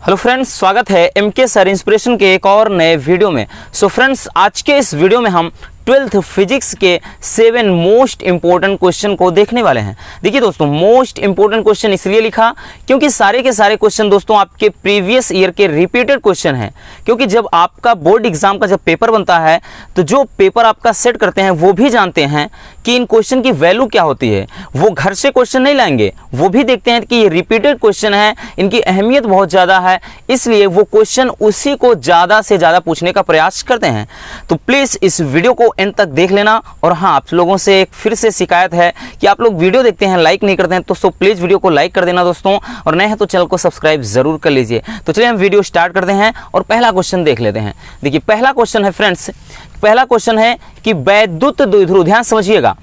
Hello friends, स्वागत है MK sir inspiration के एक और नए वीडियो में। सो फ्रेंड्स, आज के इस वीडियो में हम 12th फिजिक्स के 7 मोस्ट इंपॉर्टेंट क्वेश्चन को देखने वाले हैं। देखिए दोस्तों, मोस्ट इंपॉर्टेंट क्वेश्चन इसलिए लिखा क्योंकि सारे के सारे क्वेश्चन दोस्तों आपके प्रीवियस ईयर के रिपीटेड क्वेश्चन हैं। क्योंकि जब आपका बोर्ड एग्जाम का जब पेपर बनता है तो जो पेपर आपका सेट करते हैं वो भी जानते हैं कि इन क्वेश्चन की वैल्यू क्या होती है। वो घर से क्वेश्चन नहीं लाएंगे, वो भी देखते हैं कि ये रिपीटेड क्वेश्चन है, इनकी अहमियत बहुत ज़्यादा है, इसलिए वो क्वेश्चन उसी को ज़्यादा से ज़्यादा पूछने का प्रयास करते हैं। तो प्लीज़ इस वीडियो को एंड तक देख लेना। और हाँ, आप लोगों से एक फिर से शिकायत है कि आप लोग वीडियो देखते हैं लाइक नहीं करते हैं, तो प्लीज़ वीडियो को लाइक कर देना दोस्तों, और नए हैं तो चैनल को सब्सक्राइब जरूर कर लीजिए। तो चलिए हम वीडियो स्टार्ट करते हैं और पहला क्वेश्चन देख लेते हैं। देखिए पहला क्वेश्चन है फ्रेंड्स, पहला क्वेश्चन है कि वैद्युत द्विध्रुव, ध्यान समझिएगा,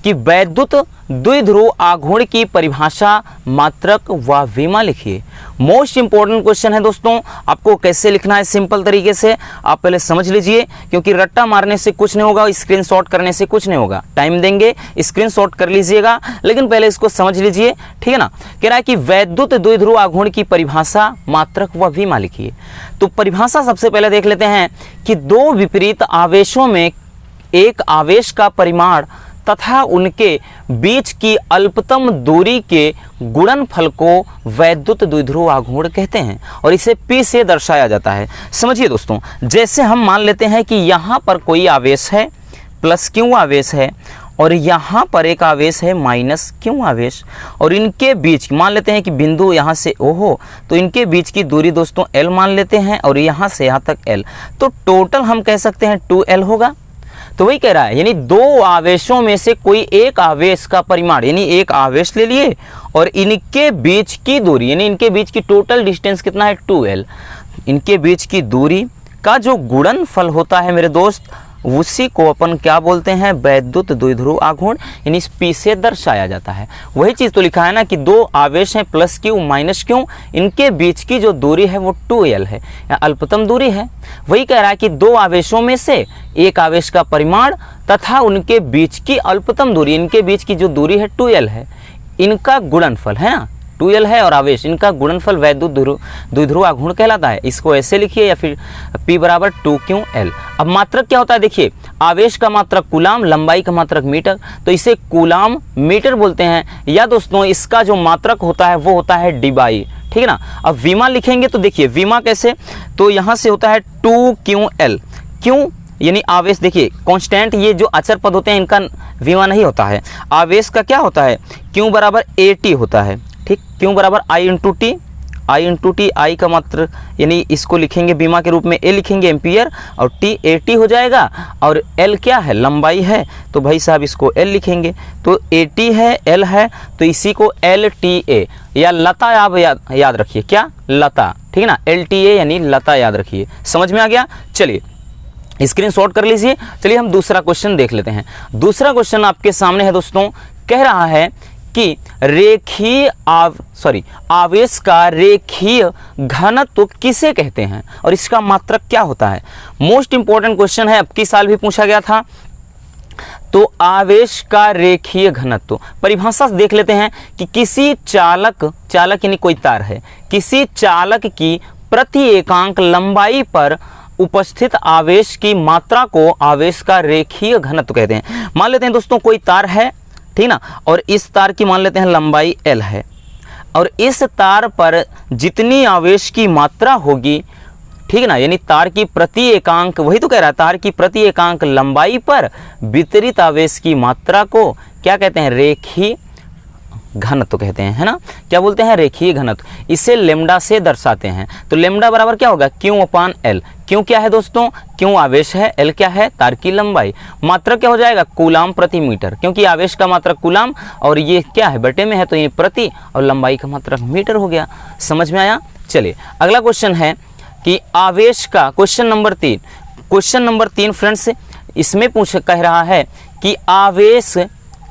कि वैद्युत द्विध्रुव आघूर्ण की परिभाषा, मात्रक व विमा लिखिए। मोस्ट इंपॉर्टेंट क्वेश्चन है दोस्तों। आपको कैसे लिखना है सिंपल तरीके से आप पहले समझ लीजिए, क्योंकि रट्टा मारने से कुछ नहीं होगा, स्क्रीनशॉट करने से कुछ नहीं होगा। टाइम देंगे, स्क्रीनशॉट कर लीजिएगा, लेकिन पहले इसको समझ लीजिए, ठीक है ना। कह रहा है कि वैद्युत द्विध्रुव आघूर्ण की परिभाषा, मात्रक व विमा लिखिए। तो परिभाषा सबसे पहले देख लेते हैं कि दो विपरीत आवेशों में एक आवेश का परिमाण तथा उनके बीच की अल्पतम दूरी के गुणनफल को वैद्युत द्विध्रुव आघूर्ण कहते हैं, और इसे P से दर्शाया जाता है। समझिए दोस्तों, जैसे हम मान लेते हैं कि यहाँ पर कोई आवेश है, प्लस Q आवेश है, और यहाँ पर एक आवेश है माइनस Q आवेश, और इनके बीच मान लेते हैं कि बिंदु यहाँ से O हो, तो इनके बीच की दूरी दोस्तों L मान लेते हैं, और यहाँ से यहाँ तक L, तो टोटल हम कह सकते हैं 2L होगा। तो वही कह रहा है, यानी दो आवेशों में से कोई एक आवेश का परिमाण, यानी एक आवेश ले लिए और इनके बीच की दूरी, यानी इनके बीच की टोटल डिस्टेंस कितना है 2L, इनके बीच की दूरी का जो गुणनफल होता है मेरे दोस्त, उसी को अपन क्या बोलते हैं, वैद्युत द्विध्रुव आघूर्ण, यानी P से दर्शाया जाता है। वही चीज़ तो लिखा है ना कि दो आवेश हैं प्लस Q माइनस Q, इनके बीच की जो दूरी है वो 2L है, या अल्पतम दूरी है। वही कह रहा है कि दो आवेशों में से एक आवेश का परिमाण तथा उनके बीच की अल्पतम दूरी, इनके बीच की जो दूरी है 2L है, इनका गुणनफल है ना, 2L है और आवेश, इनका गुणनफल वैद्युत द्विध्रुव आघूर्ण कहलाता है। इसको ऐसे लिखिए, या फिर P बराबर 2QL। अब मात्रक क्या होता है, देखिए आवेश का मात्रक कूलाम, लंबाई का मात्रक मीटर, तो इसे कूलाम मीटर बोलते हैं। या दोस्तों इसका जो मात्रक होता है वो होता है डिबाई, ठीक है ना। अब विमा लिखेंगे तो देखिए विमा कैसे, तो यहाँ से होता है 2QL। क्यों, यानी आवेश, देखिए कांस्टेंट, ये जो अचर पद होते हैं इनका विमा नहीं होता है। आवेश का क्या होता है, Q बराबर AT होता है, ठीक, Q बराबर I इंटू टी, I का मात्र, यानी इसको लिखेंगे बीमा के रूप में A लिखेंगे एम्पियर, और T AT हो जाएगा, और L क्या है, लंबाई है, तो भाई साहब इसको L लिखेंगे। तो AT है, L है, तो इसी को LTA या लता आप याद रखिए, क्या लता, ठीक है ना, LTA यानी लता याद रखिए। समझ में आ गया, चलिए स्क्रीनशॉट कर लीजिए। चलिए हम दूसरा क्वेश्चन देख लेते हैं। दूसरा क्वेश्चन आपके सामने है दोस्तों, कह रहा है कि आवेश का रेखीय घनत्व किसे कहते हैं और इसका मात्रक क्या होता है। मोस्ट इंपॉर्टेंट क्वेश्चन है, अब की साल भी पूछा गया था। तो आवेश का रेखीय घनत्व, परिभाषा देख लेते हैं कि किसी चालक यानी कोई तार है, किसी चालक की प्रति एकांक लंबाई पर उपस्थित आवेश की मात्रा को आवेश का रेखीय घनत्व कहते हैं। मान लेते हैं दोस्तों कोई तार है, ठीक ना, और इस तार की मान लेते हैं लंबाई L है, और इस तार पर जितनी आवेश की मात्रा होगी, ठीक है ना, यानी तार की प्रति एकांक, वही तो कह रहा है, तार की प्रति एकांक लंबाई पर वितरित आवेश की मात्रा को क्या कहते हैं, रेखीय घनत्व कहते हैं, है ना। क्या बोलते हैं, रेखीय घनत्व। इसे लेमडा से दर्शाते हैं। तो लेमडा बराबर क्या होगा, Q/L। क्यों क्या है दोस्तों, क्यों आवेश है, L क्या है, तार की लंबाई, मात्रक क्या हो जाएगा, कूलाम प्रति मीटर, क्योंकि आवेश का मात्रक कूलाम और ये क्या है बटे में है, तो ये प्रति, और लंबाई का मात्रक मीटर हो गया। समझ में आया। चलिए अगला क्वेश्चन है कि आवेश का, क्वेश्चन नंबर 3 फ्रेंड्स, इसमें कह रहा है कि आवेश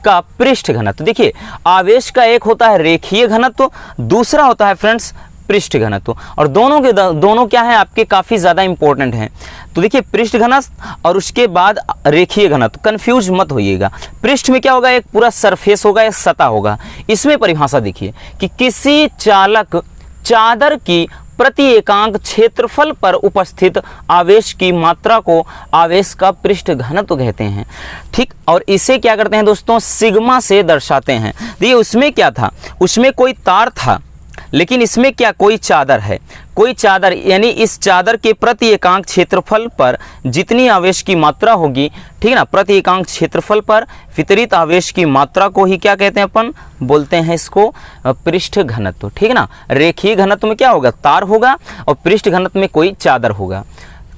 का पृष्ठ घनत्व। देखिए आवेश का एक होता है रेखीय घनत्व, दूसरा होता है फ्रेंड्स पृष्ठ घनत्व, और दोनों क्या है आपके काफ़ी ज़्यादा इंपॉर्टेंट हैं। तो देखिए पृष्ठ घनत्व और उसके बाद रेखीय घनत्व, कंफ्यूज मत होइएगा। पृष्ठ में क्या होगा, एक पूरा सरफेस होगा, एक सतह होगा। इसमें परिभाषा देखिए कि किसी चालक चादर की प्रति एकांक क्षेत्रफल पर उपस्थित आवेश की मात्रा को आवेश का पृष्ठ घनत्व कहते हैं। ठीक, और इसे क्या करते हैं दोस्तों, सिग्मा से दर्शाते हैं। देखिए उसमें क्या था, उसमें कोई तार था, लेकिन इसमें क्या, कोई चादर है, कोई चादर, यानी इस चादर के प्रति एकांक क्षेत्रफल पर जितनी आवेश की मात्रा होगी, ठीक है ना, प्रति एकांक क्षेत्रफल पर वितरित आवेश की मात्रा को ही क्या कहते हैं, अपन बोलते हैं इसको पृष्ठ घनत्व। ठीक है ना, रेखीय घनत्व में क्या होगा, तार होगा, और पृष्ठ घनत्व में कोई चादर होगा,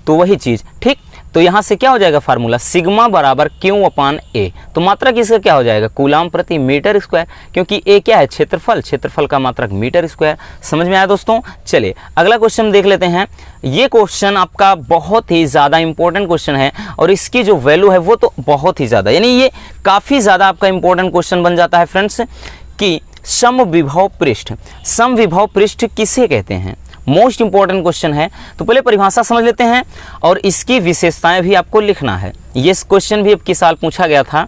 तो वही चीज। ठीक, तो यहाँ से क्या हो जाएगा फार्मूला, सिग्मा बराबर क्यू अपान ए। तो मात्रक इसका क्या हो जाएगा, कूलाम प्रति मीटर स्क्वायर, क्योंकि ए क्या है, क्षेत्रफल, क्षेत्रफल का मात्रक मीटर स्क्वायर। समझ में आया दोस्तों। चलिए अगला क्वेश्चन देख लेते हैं। ये क्वेश्चन आपका बहुत ही ज़्यादा इंपॉर्टेंट क्वेश्चन है, और इसकी जो वैल्यू है वो तो बहुत ही ज़्यादा, यानी ये काफ़ी ज़्यादा आपका इंपॉर्टेंट क्वेश्चन बन जाता है फ्रेंड्स, कि समविभव पृष्ठ, समविभव पृष्ठ किसे कहते हैं, मोस्ट इंपॉर्टेंट क्वेश्चन है। तो पहले परिभाषा समझ लेते हैं, और इसकी विशेषताएं भी आपको लिखना है। ये क्वेश्चन भी अब की साल पूछा गया था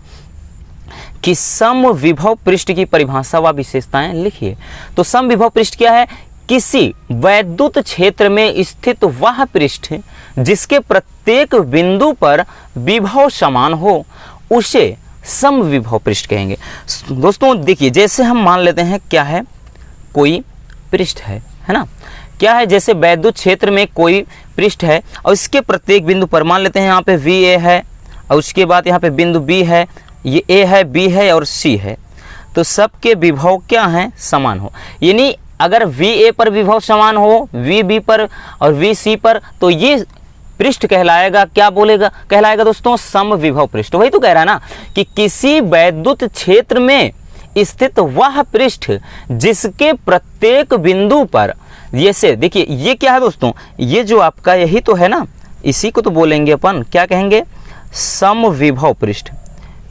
कि समविभव पृष्ठ की परिभाषा व विशेषताएं लिखिए। तो समविभव पृष्ठ क्या है, किसी वैद्युत क्षेत्र में स्थित वह पृष्ठ जिसके प्रत्येक बिंदु पर विभव समान हो, उसे समविभव पृष्ठ कहेंगे। दोस्तों देखिए, जैसे हम मान लेते हैं क्या है, कोई पृष्ठ है ना, क्या है, जैसे वैद्युत क्षेत्र में कोई पृष्ठ है, और इसके प्रत्येक बिंदु पर मान लेते हैं यहाँ पे वी ए है, और उसके बाद यहाँ पे बिंदु बी है, ये ए है, बी है और सी है, तो सबके विभव क्या हैं, समान हो। यानी अगर वी ए पर विभव समान हो, वी बी पर और वी सी पर, तो ये पृष्ठ कहलाएगा, क्या बोलेगा, कहलाएगा दोस्तों समविभव पृष्ठ। वही तो कह रहा है ना, कि किसी वैद्युत क्षेत्र में स्थित वह पृष्ठ जिसके प्रत्येक बिंदु पर, जैसे देखिए ये क्या है दोस्तों, ये जो आपका यही तो है ना, इसी को तो बोलेंगे अपन, क्या कहेंगे, समविभव पृष्ठ।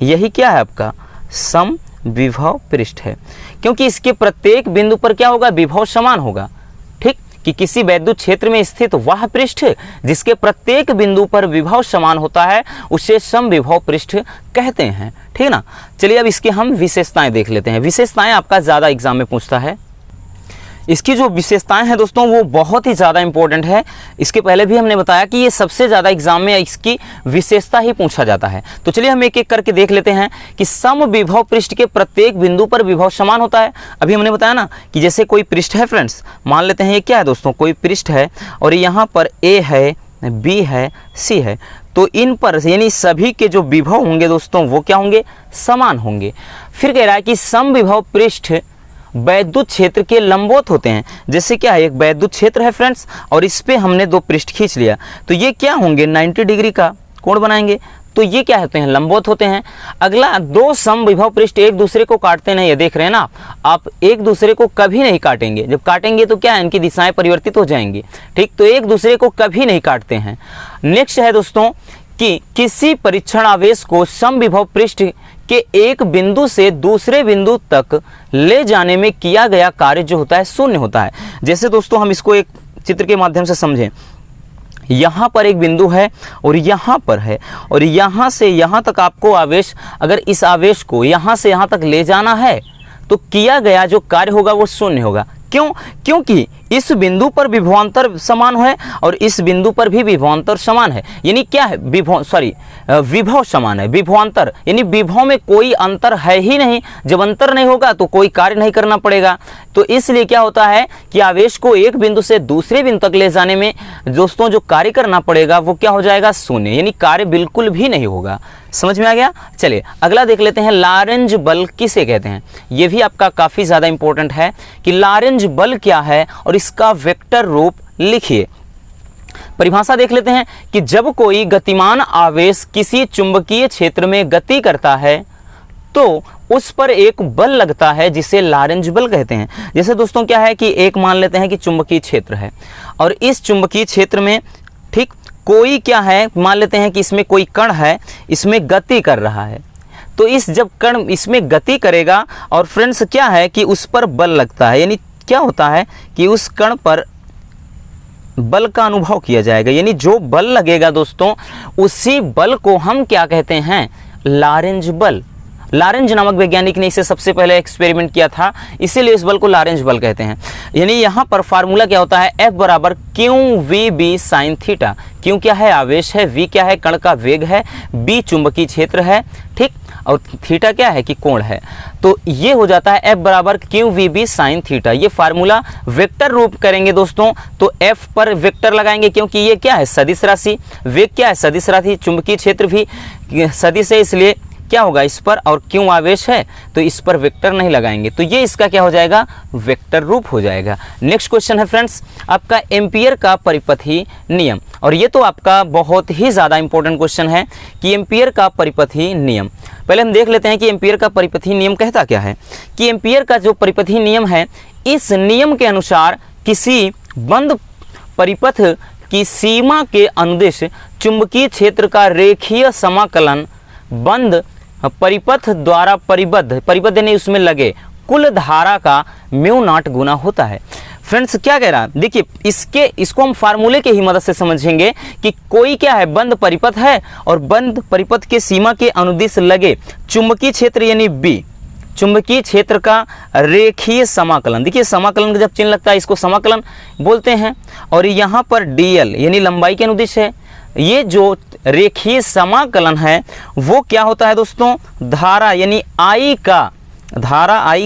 यही क्या है आपका, समविभव पृष्ठ है, क्योंकि इसके प्रत्येक बिंदु पर क्या होगा, विभव समान होगा। ठीक, कि किसी वैद्युत क्षेत्र में स्थित वह पृष्ठ जिसके प्रत्येक बिंदु पर विभव समान होता है, उसे समविभव पृष्ठ कहते हैं। ठीक है ना। चलिए अब इसके हम विशेषताएं देख लेते हैं। विशेषताएं आपका ज़्यादा एग्जाम में पूछता है। इसकी जो विशेषताएं हैं दोस्तों वो बहुत ही ज़्यादा इंपॉर्टेंट है। इसके पहले भी हमने बताया कि ये सबसे ज़्यादा एग्जाम में इसकी विशेषता ही पूछा जाता है। तो चलिए हम एक एक करके देख लेते हैं कि समविभव पृष्ठ के प्रत्येक बिंदु पर विभव समान होता है। अभी हमने बताया ना कि जैसे कोई पृष्ठ है फ्रेंड्स, मान लेते हैं ये क्या है दोस्तों, कोई पृष्ठ है और यहाँ पर ए है, बी है, सी है, तो इन पर यानी सभी के जो विभव होंगे दोस्तों वो क्या होंगे, समान होंगे। फिर कह रहा है कि समविभव पृष्ठ वैद्युत क्षेत्र के लंबवत होते हैं। जैसे क्या है, एक वैद्युत क्षेत्र है फ्रेंड्स और इस पे हमने दो पृष्ठ खींच लिया, तो ये क्या होंगे, 90 डिग्री का कोण बनाएंगे, तो ये क्या होते हैं, लंबवत होते हैं। अगला, दो समविभव पृष्ठ एक दूसरे को काटते नहीं है, देख रहे हैं ना आप, एक दूसरे को कभी नहीं काटेंगे। जब काटेंगे तो क्या है, इनकी दिशाएं परिवर्तित हो जाएंगी। ठीक, तो एक दूसरे को कभी नहीं काटते हैं। नेक्स्ट है दोस्तों कि किसी परीक्षण आवेश को समविभव पृष्ठ के एक बिंदु से दूसरे बिंदु तक ले जाने में किया गया कार्य जो होता है शून्य होता है। जैसे दोस्तों हम इसको एक चित्र के माध्यम से समझें, यहाँ पर एक बिंदु है और यहाँ पर है, और यहाँ से यहाँ तक आपको आवेश, अगर इस आवेश को यहाँ से यहाँ तक ले जाना है तो किया गया जो कार्य होगा वो शून्य होगा। क्यों? क्योंकि इस बिंदु पर विभवांतर समान है और इस बिंदु पर भी विभवांतर समान है। यानी क्या है, विभव समान है, विभवांतर यानी विभव में कोई अंतर है ही नहीं। जब अंतर नहीं होगा तो कोई कार्य नहीं करना पड़ेगा। तो इसलिए क्या होता है कि आवेश को एक बिंदु से दूसरे बिंदु तक ले जाने में दोस्तों जो कार्य करना पड़ेगा वो क्या हो जाएगा, शून्य, यानी कार्य बिल्कुल भी नहीं होगा। समझ में आ गया। चलिए अगला देख लेते हैं, लारेंज बल किसे कहते हैं। ये भी आपका काफी ज्यादा इंपॉर्टेंट है कि लारेंज बल क्या है और इसका वेक्टर रूप लिखिए। परिभाषा देख लेते हैं कि जब कोई गतिमान आवेश किसी चुंबकीय क्षेत्र में गति करता है तो उस पर एक बल लगता है जिसे लारेंज बल कहते हैं। जैसे दोस्तों क्या है कि एक मान लेते हैं कि चुंबकीय क्षेत्र है और इस चुंबकीय क्षेत्र में ठीक कोई क्या है, मान लेते हैं कि इसमें कोई कण है, इसमें गति कर रहा है। तो इस जब कण इसमें गति करेगा और फ्रेंड्स क्या है कि उस पर बल लगता है, यानी क्या होता है कि उस कण पर बल का अनुभव किया जाएगा। यानी जो बल लगेगा दोस्तों उसी बल को हम क्या कहते हैं, लारेंज बल। लॉरेंज नामक वैज्ञानिक ने इसे सबसे पहले एक्सपेरिमेंट किया था, इसीलिए इस बल को लॉरेंज बल कहते हैं। यानी यहाँ पर फार्मूला क्या होता है, F बराबर q v b sine theta. Q क्या है, आवेश है, वी क्या है, कण का वेग है, बी चुंबकीय क्षेत्र है, ठीक, और थीटा क्या है कि कोण है। तो ये हो जाता है F बराबर q v b sine theta. ये फार्मूला वेक्टर रूप करेंगे दोस्तों, तो F पर वेक्टर लगाएंगे क्योंकि ये क्या है, सदिश राशि, वेग क्या है, सदिश राशि, चुंबकीय क्षेत्र भी सदिश है, इसलिए क्या होगा इस पर, और क्यों आवेश है तो इस पर वेक्टर नहीं लगाएंगे, तो ये इसका क्या हो जाएगा, वेक्टर रूप हो जाएगा। नेक्स्ट क्वेश्चन है फ्रेंड्स आपका एम्पियर का परिपथी नियम, और ये तो आपका बहुत ही ज़्यादा इंपॉर्टेंट क्वेश्चन है कि एम्पियर का परिपथी नियम। पहले हम देख लेते हैं कि एम्पियर का परिपथी नियम कहता क्या है। कि एम्पियर का जो परिपथी नियम है, इस नियम के अनुसार किसी बंद परिपथ की सीमा के अनुदिश चुंबकीय क्षेत्र का रेखीय समाकलन बंद परिपथ द्वारा परिबद्ध यानी उसमें लगे कुल धारा का म्यू नॉट गुना होता है। फ्रेंड्स क्या कह रहा है, देखिए इसको हम फार्मूले के ही मदद से समझेंगे कि कोई क्या है, बंद परिपथ है और बंद परिपथ के सीमा के अनुदिश लगे चुंबकीय क्षेत्र यानी बी, चुंबकीय क्षेत्र का रेखीय समाकलन। देखिए समाकलन का जब चिन्ह लगता है इसको समाकलन बोलते हैं, और यहाँ पर डीएल यानी लंबाई के अनुदिश है। ये जो रेखीय समाकलन है वो क्या होता है दोस्तों, धारा यानी आई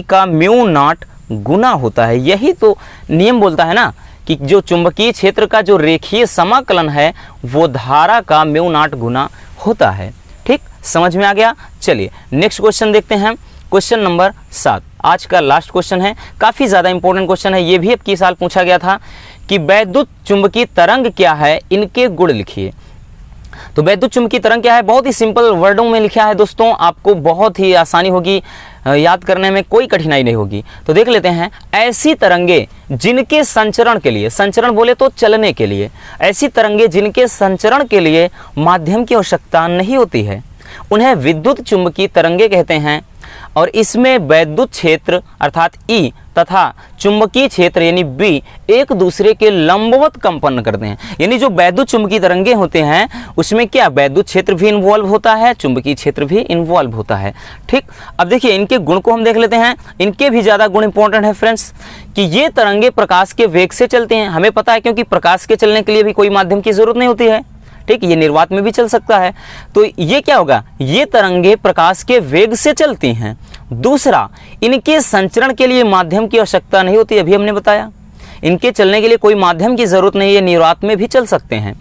का म्यू नॉट गुना होता है। यही तो नियम बोलता है ना कि जो चुंबकीय क्षेत्र का जो रेखीय समाकलन है वो धारा का म्यू नॉट गुना होता है। ठीक, समझ में आ गया। चलिए नेक्स्ट क्वेश्चन देखते हैं, क्वेश्चन नंबर 7 आज का लास्ट क्वेश्चन है, काफ़ी ज़्यादा इंपॉर्टेंट क्वेश्चन है, ये भी अब की साल पूछा गया था कि वैद्युत चुंबकीय तरंग क्या है, इनके गुण लिखिए। तो वैद्युत चुंबकीय तरंग क्या है, बहुत ही सिंपल वर्डों में लिखा है दोस्तों, आपको बहुत ही आसानी होगी, याद करने में कोई कठिनाई नहीं होगी। तो देख लेते हैं, ऐसी तरंगे जिनके संचरण के लिए, संचरण बोले तो चलने के लिए, ऐसी तरंगे जिनके संचरण के लिए माध्यम की आवश्यकता नहीं होती है उन्हें विद्युत चुंबकीय तरंगे कहते हैं। और इसमें वैद्युत क्षेत्र अर्थात E तथा चुंबकीय क्षेत्र यानी B एक दूसरे के लंबवत कंपन करते हैं। यानी जो वैद्युत चुंबकीय तरंगे होते हैं उसमें क्या वैद्युत क्षेत्र भी इन्वॉल्व होता है, चुंबकीय क्षेत्र भी इन्वॉल्व होता है। ठीक, अब देखिए इनके गुण को हम देख लेते हैं, इनके भी ज़्यादा गुण इंपॉर्टेंट है फ्रेंड्स कि ये तरंगे प्रकाश के वेग से चलते हैं, हमें पता है क्योंकि प्रकाश के चलने के लिए भी कोई माध्यम की जरूरत नहीं होती है। ठीक, ये निर्वात में भी चल सकता है। तो ये क्या होगा, ये तरंगे प्रकाश के वेग से चलती हैं। दूसरा, इनके संचरण के लिए माध्यम की आवश्यकता नहीं होती, अभी हमने बताया इनके चलने के लिए कोई माध्यम की जरूरत नहीं है, निर्वात में भी चल सकते हैं।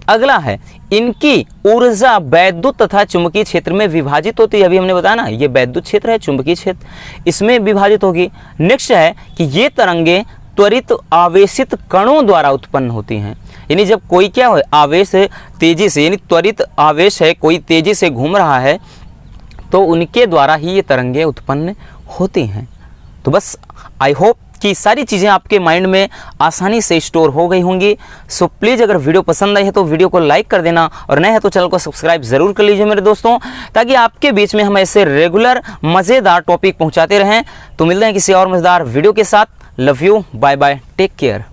अगला है, इनकी ऊर्जा वैद्युत तथा चुंबकीय क्षेत्र में विभाजित होती है, अभी हमने बताया ना ये वैद्युत क्षेत्र है, चुंबकीय क्षेत्र इसमें विभाजित होगी। नेक्स्ट है कि ये तरंगे त्वरित आवेशित कणों द्वारा उत्पन्न होती हैं। यानी जब कोई क्या हो आवेश तेजी से, यानी त्वरित आवेश है, कोई तेजी से घूम रहा है तो उनके द्वारा ही ये तरंगे उत्पन्न होती हैं। तो बस आई होप कि सारी चीज़ें आपके माइंड में आसानी से स्टोर हो गई होंगी। सो प्लीज़ अगर वीडियो पसंद आई है तो वीडियो को लाइक कर देना, और नए है तो चैनल को सब्सक्राइब ज़रूर कर लीजिए मेरे दोस्तों, ताकि आपके बीच में हम ऐसे रेगुलर मज़ेदार टॉपिक पहुंचाते रहें। तो मिलते हैं किसी और मज़ेदार वीडियो के साथ। Love you, bye bye, take care.